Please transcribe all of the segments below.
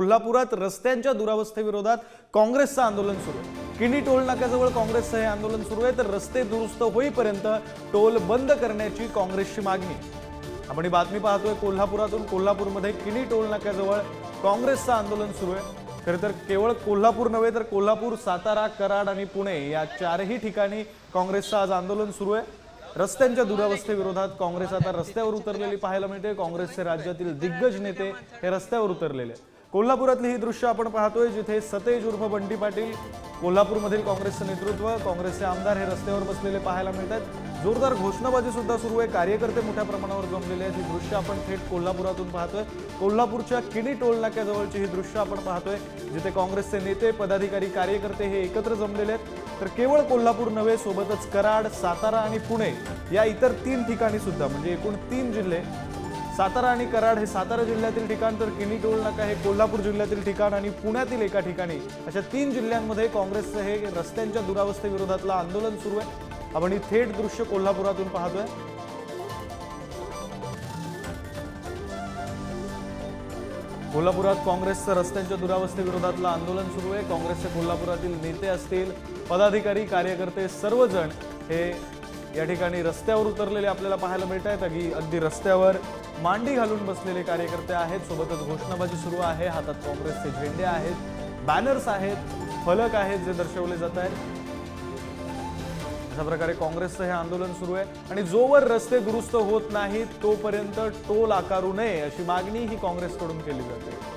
कोल्हापुरात रस्त्यांच्या दुरावस्थेविरोधात काँग्रेसचं आंदोलन सुरू आहे। किणी टोल नाक्याजवळ काँग्रेसचं हे आंदोलन सुरू आहे, तर रस्ते दुरुस्त होईपर्यंत टोल बंद करण्याची काँग्रेसची मागणी। आपण ही बातमी पाहतोय कोल्हापुरातून। कोल्हापूरमध्ये किणी टोल नाक्याजवळ काँग्रेसचं आंदोलन सुरू आहे। खरं तर केवळ कोल्हापूर नव्हे तर कोल्हापूर, सातारा, कराड आणि पुणे या चारही ठिकाणी काँग्रेसचं आज आंदोलन सुरू आहे। रस्त्यांच्या दुरावस्थेविरोधात काँग्रेस आता रस्त्यावर उतरलेली पाहायला मिळते। काँग्रेसचे राज्यातील दिग्गज नेते हे रस्त्यावर उतरलेले। कोल्हापुरातली ही दृश्य आपण पाहतोय, जिथे सतेज उर्फ बंटी पाटील, कोल्हापूरमधील काँग्रेसचं नेतृत्व, काँग्रेसचे आमदार हे रस्त्यावर बसलेले पाहायला मिळतात। जोरदार घोषणाबाजी सुद्धा सुरू आहे। कार्यकर्ते मोठ्या प्रमाणावर जमलेले आहेत। ही दृश्य आपण थेट कोल्हापुरातून पाहतोय। कोल्हापूरच्या किणी टोल नाक्याजवळची ही दृश्य आपण पाहतोय, जिथे काँग्रेसचे नेते, पदाधिकारी, कार्यकर्ते हे एकत्र जमलेले आहेत। तर केवळ कोल्हापूर नव्हे, सोबतच कराड, सातारा आणि पुणे या इतर 3 ठिकाणी सुद्धा, म्हणजे एकूण 3 जिल्हे, सातारा आणि कराड हे सातारा जिल्ह्यातील ठिकाण, तर किणी टोल नाका हे कोल्हापूर जिल्ह्यातील ठिकाण आणि पुण्यातील एका ठिकाणी, अशा 3 जिल्ह्यांमध्ये काँग्रेसचं हे रस्त्यांच्या दुरावस्थेविरोधातलं आंदोलन सुरू आहे। आपण ही थेट दृश्य कोल्हापुरातून पाहतोय। कोल्हापुरात काँग्रेसचं रस्त्यांच्या दुरावस्थेविरोधातलं आंदोलन सुरू आहे। काँग्रेसचे कोल्हापुरातील नेते असतील, पदाधिकारी, कार्यकर्ते सर्वजण हे या ठिकाणी रस्त्यावर उतरलेले आपल्याला पाहायला मिळत आहेत। अगदी रस्त्यावर मांडी घालून बसलेले कार्यकर्ते आहेत। सोबतच घोषणाबाजी सुरू आहे। हातात काँग्रेसचे झेंडे आहेत, बॅनर्स आहेत, फलक आहेत जे दर्शवले जात आहेत। अशा प्रकारे काँग्रेसचं हे आंदोलन सुरू आहे आणि जोवर रस्ते दुरुस्त होत नाहीत तोपर्यंत टोल आकारू नये अशी मागणी ही काँग्रेसकडून केली जाते।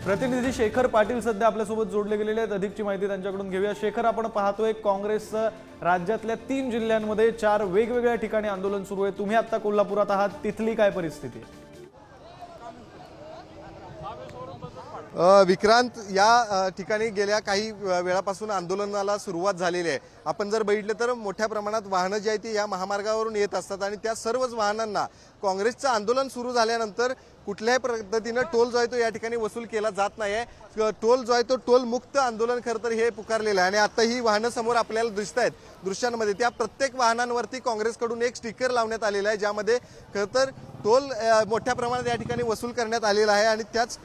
प्रतिनिधी शेखर पाटील सध्या आपल्यासोबत जोडले गेलेले आहेत। अधिकची माहिती त्यांच्याकडून घेऊया। शेखर, आपण पाहतोय काँग्रेसचं राज्यातल्या 3 जिल्ह्यांमध्ये 4 वेगवेगळ्या ठिकाणी आंदोलन सुरू आहे। तुम्ही आता कोल्हापुरात आहात, तिथली काय परिस्थिती आहे? विक्रांत, या ठिकाणी गेल्या काही वेळापासून आंदोलनाला सुरुवात झालेली आहे। आपण जर बघितलं तर मोठ्या प्रमाणात वाहनं जी आहेत ती या महामार्गावरून येत असतात आणि त्या सर्वच वाहनांना काँग्रेसचं आंदोलन सुरू झाल्यानंतर कुठल्याही पद्धतीनं टोल जो आहे तो या ठिकाणी वसूल केला जात नाही आहे। टोल जो आहे तो टोल मुक्त आंदोलन खरं तर हे पुकारलेलं आहे आणि आता ही वाहनं समोर आपल्याला दिसत आहेत दृश्यांमध्ये। त्या प्रत्येक वाहनांवरती काँग्रेसकडून एक स्टिकर लावण्यात आलेलं आहे, ज्यामध्ये खरं तर टोल मोठ्या प्रमाणात या ठिकाणी वसूल करण्यात आलेला आहे आणि त्याच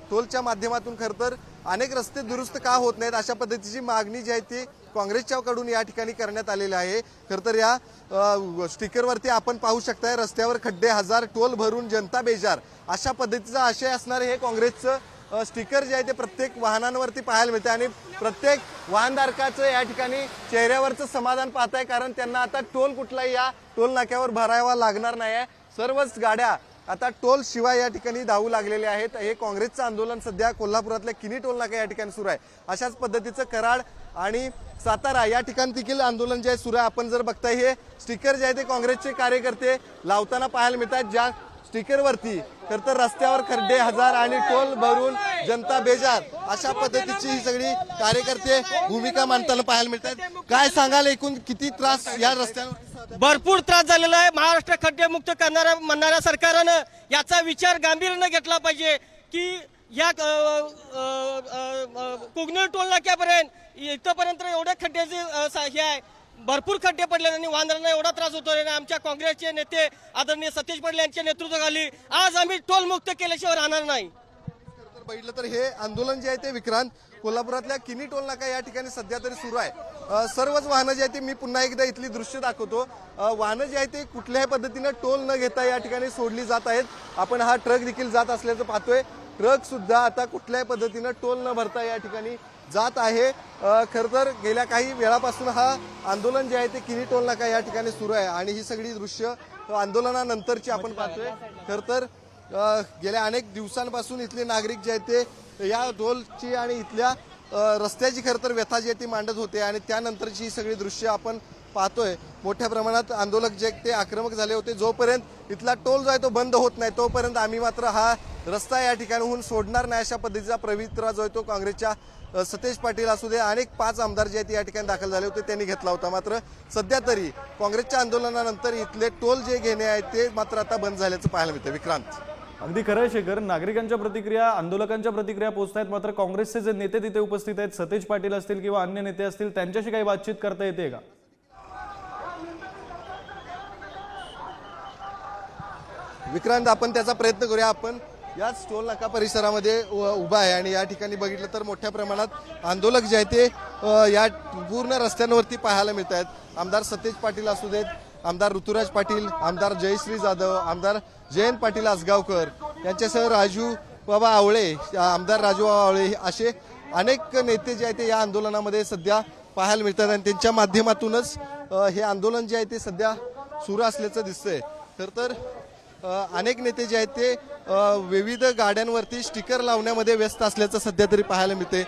टोलच्या माध्यमातून खरं तर अनेक रस्ते दुरुस्त का होत नाहीत अशा पद्धतीची मागणी जी आहे ती काँग्रेसच्याकडून या ठिकाणी करण्यात आलेली आहे। खरं तर या स्टिकरवरती आपण पाहू शकताय, रस्त्यावर खड्डे हजार, टोल भरून जनता बेजार, अशा पद्धतीचा आशय असणारे हे काँग्रेसचं स्टिकर जे आहे ते प्रत्येक वाहनांवरती पाहायला मिळते आणि प्रत्येक वाहनधारकाचं या ठिकाणी चेहऱ्यावरचं समाधान पाहताय, कारण त्यांना आता टोल कुठलाही या टोल नाक्यावर भरावा लागणार नाही आहे। सर्वच गाड्या आता टोल शिवाय या ठिकाणी धावू लागलेले आहेत। हे काँग्रेसचं आंदोलन सध्या कोल्हापुरातल्या किणी टोल नाका या ठिकाणी सुरू आहे। अशाच पद्धतीचं कराड आणि सातारा या ठिकाणी देखील आंदोलन जे आहे सुरू आहे। आपण जर बघताय हे स्टिकर जे आहे ते काँग्रेसचे कार्यकर्ते लावताना पाहायला मिळतात, ज्या स्टिकरवरती खरं तर रस्त्यावर खड्डे हजार आणि टोल भरून जनता बेजार अशा पद्धतीची ही सगळी कार्यकर्ते भूमिका मांडताना पाहायला मिळतात। काय सांगाल, एकूण किती त्रास या रस्त्यावर? भरपूर त्रास झालेला आहे। महाराष्ट्र खड्डे मुक्त म्हणणाऱ्या सरकारनं याचा विचार गांभीर्यानं घेतला पाहिजे की या कुगनळ टोल नाक्यापर्यंत इथपर्यंत एवढ्या खड्ड्याचे हे आहे, भरपूर खड्डे पडले आणि वाहनांना एवढा त्रास होतो। आमच्या काँग्रेसचे नेते आदरणीय सतेज पाटील यांच्या नेतृत्वाखाली आज आम्ही टोल मुक्त केल्याशिवाय राहणार नाही। बघितलं तर हे आंदोलन जे आहे ते विक्रांत कोल्हापुरातल्या किणी टोल नाका या ठिकाणी सध्या तरी सुरू आहे। सर्वच वाहनं जे आहे ते, मी पुन्हा एकदा इथली दृश्य दाखवतो, वाहनं जे आहे ते कुठल्याही पद्धतीनं टोल न घेता या ठिकाणी सोडली जात आहेत। आपण हा ट्रक देखील जात असल्याचं पाहतोय। ट्रक सुद्धा आता कुठल्याही पद्धतीनं टोल न भरता या ठिकाणी जात आहे। खरं तर गेल्या काही वेळापासून हा आंदोलन जे आहे ते किणी टोल नाका या ठिकाणी सुरू आहे आणि ही सगळी दृश्य आंदोलनानंतरची आपण पाहतोय। खरं तर गेल्या अनेक दिवसांपासून इथले नागरिक जे आहेत ते या टोलची आणि इथल्या रस्त्याची खरं तर व्यथा जी आहे ती मांडत होते आणि त्यानंतरची ही सगळी दृश्य आपण पाहतोय। मोठ्या प्रमाणात आंदोलक जे ते आक्रमक झाले होते। जोपर्यंत इथला टोल जो आहे तो बंद होत नाही तोपर्यंत आम्ही मात्र हा रस्ता या ठिकाणाहून सोडणार नाही अशा पद्धतीचा पवित्रा जो आहे तो काँग्रेसच्या सतेज पाटील असू दे, अनेक 5 आमदार जे आहेत या ठिकाणी दाखल झाले होते त्यांनी घेतला होता। मात्र सध्या तरी काँग्रेसच्या आंदोलनानंतर इथले टोल जे घेणे आहेत ते मात्र आता बंद झाल्याचं पाहायला मिळतं। विक्रांत, अगदी खरं आहे शेखर, नागरिकांच्या प्रतिक्रिया, आंदोलकांच्या प्रतिक्रिया पोहोचतायत, मात्र काँग्रेसचे जे नेते तिथे उपस्थित आहेत, सतेज पाटील असतील किंवा अन्य नेते असतील, त्यांच्याशी काही बातचीत करता येते का? विक्रांत, आपण त्याचा प्रयत्न करूया। आपण याच टोल नाका परिसरामध्ये उभा आहे आणि या ठिकाणी बघितलं तर मोठ्या प्रमाणात आंदोलक जे आहेत ते या पूर्ण रस्त्यांवरती पाहायला मिळत आहेत. आमदार सतेज पाटील असू देत, आमदार ऋतुराज पाटील, आमदार जयश्री जाधव, आमदार जयंत पाटील आसगावकर यांच्यासह राजू बाबा आवळे, आमदार राजू आवळे असे अनेक नेते जे आहेत ते या आंदोलनामध्ये सध्या पाहायला मिळतात आणि त्यांच्या माध्यमातूनच हे आंदोलन जे आहे ते सध्या सुरू असल्याचं दिसतंय. तर अनेक नेते जे आहेत ते विविध गाड्यांवरती स्टिकर लावण्यामध्ये व्यस्त असल्याचं सध्या तरी पाहायला मिळते.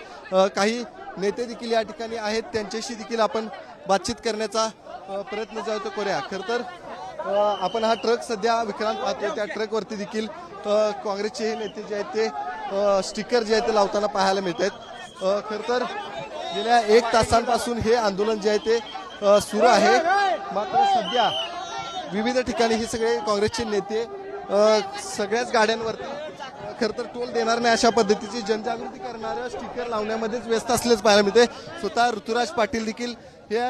काही नेते देखील या ठिकाणी आहेत, त्यांच्याशी देखील आपण बातचीत करण्याचा प्रयत्न जो आहे तो करूया. खरं तर आपण हा ट्रक सध्या विक्रांत पाहतोय, त्या ट्रकवरती देखील काँग्रेसचे हे नेते जे आहेत ते स्टिकर जे आहेत ते लावताना पाहायला मिळत आहेत. खरं तर गेल्या 1 तासांपासून हे आंदोलन जे आहे ते सुरू आहे. मात्र सध्या विविध ठिकाणी हे सगळे काँग्रेसचे नेते सगळ्याच गाड्यांवरती खरं तर टोल देणार नाही अशा पद्धतीची जनजागृती करणारं स्टिकर लावण्यामध्येच व्यस्त असलेच पाहायला मिळते. स्वतः ऋतुराज पाटील देखील हे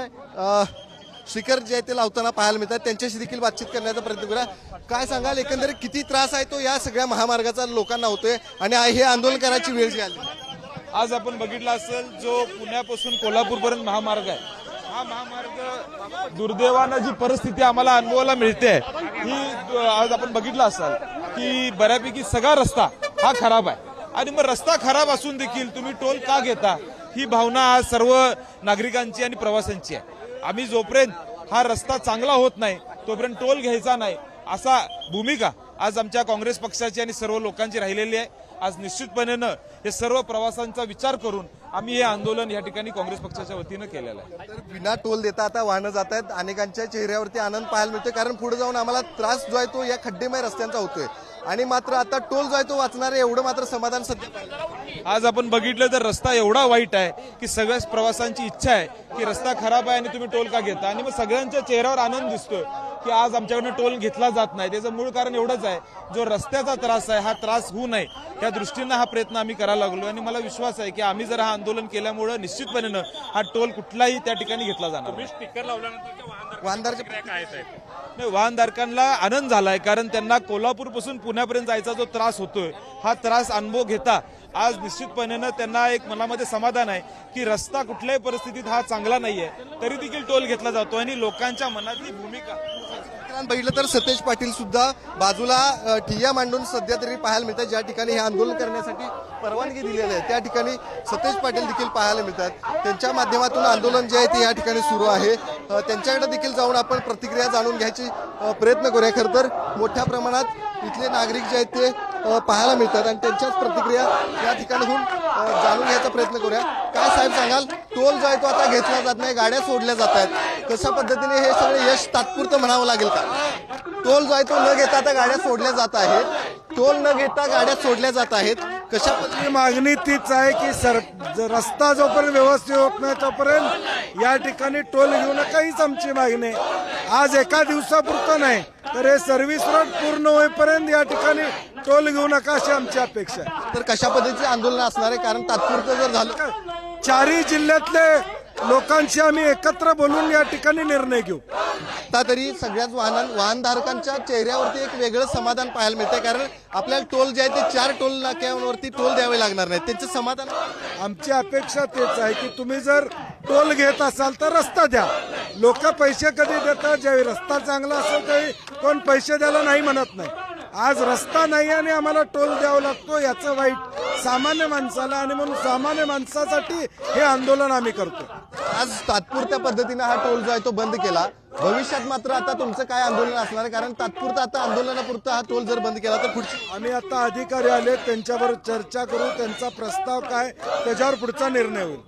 स्टिकर जे आहे ते लावताना पाहायला मिळतात. त्यांच्याशी देखील बातचीत करण्याचा प्रयत्न करूया. काय सांगाल, एकंदरीत किती त्रास आहे तो या सगळ्या महामार्गाचा लोकांना होतोय आणि हे आंदोलन करायची वेळ जी आली? आज आपण बघितला असेल, जो पुण्यापासून कोल्हापूरपर्यंत महामार्ग आहे, हा महामार्ग दुर्दैवानं जी परिस्थिती आम्हाला अनुभवायला मिळते ही आज आपण बघितलं असाल की बऱ्यापैकी सगळा रस्ता हा खराब आहे. आणि मग रस्ता खराब असून देखील तुम्ही टोल का घेता, ही भावना आज सर्व नागरिकांची आणि प्रवाशांची आहे. आम्ही जोपर्यंत हा रस्ता चांगला होत नाही तोपर्यंत टोल घ्यायचा नाही असा भूमिका आज आमच्या काँग्रेस पक्षाची आणि सर्व लोकांची राहिलेली आहे. आज निश्चितपणेनं हे सर्व प्रवासांचा विचार करून आम्ही हे आंदोलन या ठिकाणी काँग्रेस पक्षाच्या वतीनं केलेलं आहे. तर बिना टोल देता आता वाहनं जात आहेत. अनेकांच्या चेहऱ्यावरती आनंद पाहायला मिळतोय, कारण पुढे जाऊन आम्हाला त्रास जो आहे तो या खड्डेमय रस्त्यांचा होतोय आणि मात्र आता टोल जो आहे तो वाचणार आहे, एवढं मात्र समाधान सध्या. आज आपण बघितलं तर रस्ता एवढा वाईट आहे की सगळ्याच प्रवाशांची इच्छा आहे की रस्ता खराब आहे आणि तुम्ही टोल का घेता. आणि मग सगळ्यांच्या चेहऱ्यावर आनंद दिसतोय की आज आमच्याकडनं टोल घेतला जात नाही. त्याचं मूळ कारण एवढंच आहे, जो रस्त्याचा त्रास आहे हा त्रास होऊ नये त्या दृष्टीनं हा प्रयत्न आम्ही करायला लागलो. आणि मला विश्वास आहे की आम्ही जर हा आंदोलन केल्यामुळे निश्चितपणे हा टोल कुठलाही त्या ठिकाणी घेतला जाणार नाही. स्टिकर लावल्यानंतर वाहनदारचे काय आहेत? नाही, वाहनधारकांना आनंद झालाय, कारण त्यांना कोल्हापूरपासून पुण्यापर्यंत जायचा जो त्रास होतोय हा त्रास अनुभव घेता आज निश्चितपणे त्यांना एक मनामध्ये समाधान आहे की रस्ता कुठल्याही परिस्थितीत हा चांगला नाहीये तरी देखील टोल घेतला जातो. आणि लोकांच्या मनातली भूमिका बघितलं तर सतेज पाटील सुद्धा बाजूला ठिय्या मांडून सध्या तरी पाहायला मिळतात. ज्या ठिकाणी हे आंदोलन करण्यासाठी परवानगी दिलेली आहे त्या ठिकाणी सतेज पाटील देखील पाहायला मिळतात. त्यांच्या माध्यमातून आंदोलन जे आहे ते या ठिकाणी सुरू आहे. त्यांच्याकडे देखील जाऊन आपण प्रतिक्रिया जाणून घ्यायची प्रयत्न करूया. खरं तर मोठ्या प्रमाणात इथले नागरिक जे आहेत ते पाहायला मिळतात आणि त्यांच्याच प्रतिक्रिया या ठिकाणहून जाणून घ्यायचा प्रयत्न करूया. काय साहेब सांगाल, टोल जो आहे तो आता घेतला जात नाही, गाड्या सोडल्या जात आहेत, कशा पद्धतीने हे सगळे यश तात्पुरतं म्हणावं लागेल का? टोल जो आहे तो न घेता आता गाड्या सोडल्या जात आहेत, टोल न घेता गाड्या सोडल्या जात आहेत, कशा पद्धतीने? मागणी तीच आहे की रस्ता जोपर्यंत व्यवस्थित होत नाही तोपर्यंत या ठिकाणी टोल घेऊ नका, हीच आमची मागणी आहे. आज एका दिवसापुरतं नाही तर हे सर्व्हिस रोड पूर्ण होईपर्यंत या ठिकाणी टोल घेऊ नका अशी आमची अपेक्षा आहे. तर कशा पद्धतीचे आंदोलन असणार आहे, कारण तात्पुरतं जर झालं चारही जिल्ह्यातले लोकांशी आम्ही एकत्र बोलून या ठिकाणी निर्णय घेऊ. आता तरी सगळ्याच वाहनधारकांच्या चेहऱ्यावरती एक वेगळं समाधान पाहायला मिळतंय, कारण आपल्याला टोल जे आहे ते 4 टोल नाक्यांवरती टोल द्यावे लागणार नाही, त्यांचं समाधान. आमची अपेक्षा तेच आहे की तुम्ही जर टोल घेत असाल तर रस्ता द्या. लोक पैसे कधी देतात, ज्यावेळी रस्ता चांगला असेल त्यावेळी कोण पैसे द्यायला नाही म्हणत नाही. आज रस्ता नाही आणि आम्हाला टोल द्यावा लागतो, याचं वाईट सामान्य माणसाला, आणि म्हणून सामान्य माणसासाठी हे आंदोलन आम्ही करतो. आज तात्पुरत्या पद्धतीने हा टोल जो आहे तो बंद केला. भविष्यात मात्र आता तुमचं काय आंदोलन असणार आहे, कारण तात्पुरतं आता आंदोलनापुरतं हा टोल जर बंद केला तर पुढची? आम्ही आता अधिकारी आले, त्यांच्याबरोबर चर्चा करू, त्यांचा प्रस्ताव काय त्याच्यावर पुढचा निर्णय होईल.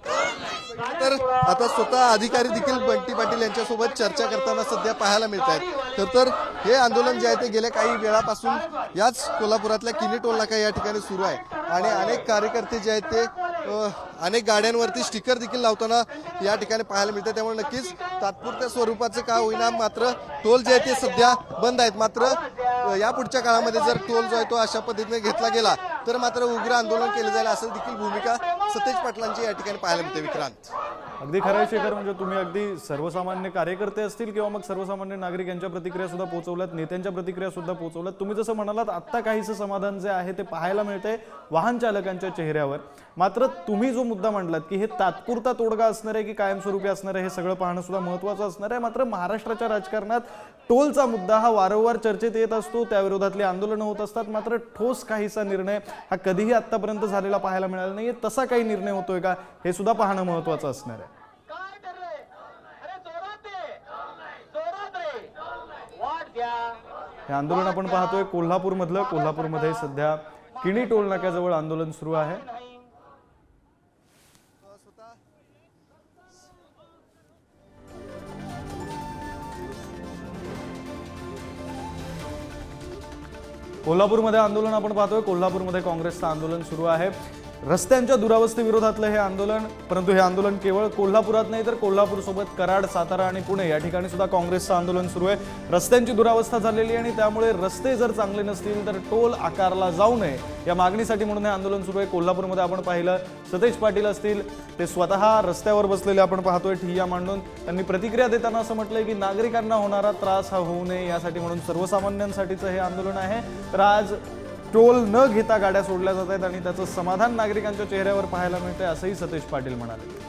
तर आता स्वतः अधिकारी देखील बंटी पाटील यांच्यासोबत चर्चा करताना सध्या पाहायला मिळत आहेत. तर हे आंदोलन जे आहे ते गेल्या काही वेळापासून याच कोल्हापुरातल्या किनी टोल नाका या ठिकाणी सुरू आहे आणि अनेक कार्यकर्ते जे आहेत ते अनेक गाड्यांवरती स्टिकर देखील लावताना या ठिकाणी पाहायला मिळते. त्यामुळे नक्कीच तात्पुरत्या स्वरूपाचं का होईना मात्र टोल जे आहे ते सध्या बंद आहेत. मात्र या पुढच्या काळामध्ये जर टोल जो आहे तो अशा पद्धतीने घेतला गेला तर मात्र उग्र आंदोलन केलं जाईल असं देखील भूमिका सतेज पाटलांची या ठिकाणी पाहायला मिळते. विक्रांत, अगदी खरं आहे शेखर, म्हणजे तुम्ही अगदी सर्वसामान्य कार्यकर्ते असतील किंवा मग सर्वसामान्य नागरिक यांच्या प्रतिक्रिया सुद्धा पोहोचवल्यात, नेत्यांच्या प्रतिक्रिया सुद्धा पोहोचवल्यात. तुम्ही जसं म्हणालात आत्ता काहीसं समाधान जे आहे ते पाहायला मिळतंय वाहन चालकांच्या चेहऱ्यावर. मात्र तुम्ही जो मुद्दा मांडलात की हे तात्पुरता तोडगा असणार आहे की कायमस्वरूपी असणार आहे हे सगळं पाहणं सुद्धा महत्त्वाचं असणार आहे. मात्र महाराष्ट्राच्या राजकारणात टोलचा मुद्दा हा वारंवार चर्चेत येत असतो, त्याविरोधातली आंदोलनं होत असतात. मात्र ठोस काहीसा निर्णय हा कधीही आतापर्यंत झालेला पाहायला मिळाला नाहीये. तसा काही निर्णय होतोय का हे सुद्धा पाहणं महत्त्वाचं असणार आहे. हे आंदोलन आपण पाहतोय कोल्हापूरमधलं. कोल्हापूरमध्ये सध्या किणी टोल नाक्याजवळ आंदोलन सुरू आहे. कोल्हापूरमध्ये आंदोलन आपण पाहतोय. कोल्हापूरमध्ये काँग्रेसचं आंदोलन सुरू आहे. रस्त्यांच्या दुरावस्थेविरोधातलं हे आंदोलन, परंतु हे आंदोलन केवळ कोल्हापुरात नाही तर कोल्हापूरसोबत कराड, सातारा आणि पुणे या ठिकाणी सुद्धा काँग्रेसचं आंदोलन सुरू आहे. रस्त्यांची दुरावस्था झालेली आहे आणि त्यामुळे रस्ते जर चांगले नसतील तर टोल आकारला जाऊ नये या मागणीसाठी म्हणून हे आंदोलन सुरू आहे. कोल्हापूरमध्ये आपण पाहिलं सतेज पाटील असतील, ते स्वतः रस्त्यावर बसलेले आपण पाहतोय ठिय्या मांडून. त्यांनी प्रतिक्रिया देताना असं म्हटलंय की नागरिकांना होणारा त्रास हा होऊ नये यासाठी म्हणून सर्वसामान्यांसाठीचं हे आंदोलन आहे. तर आज टोल न घेता गाड्या सोडल्या जात आहेत आणि त्याचं समाधान नागरिकांच्या चेहऱ्यावर पाहायला मिळतंय असंही सतेज पाटील म्हणाले.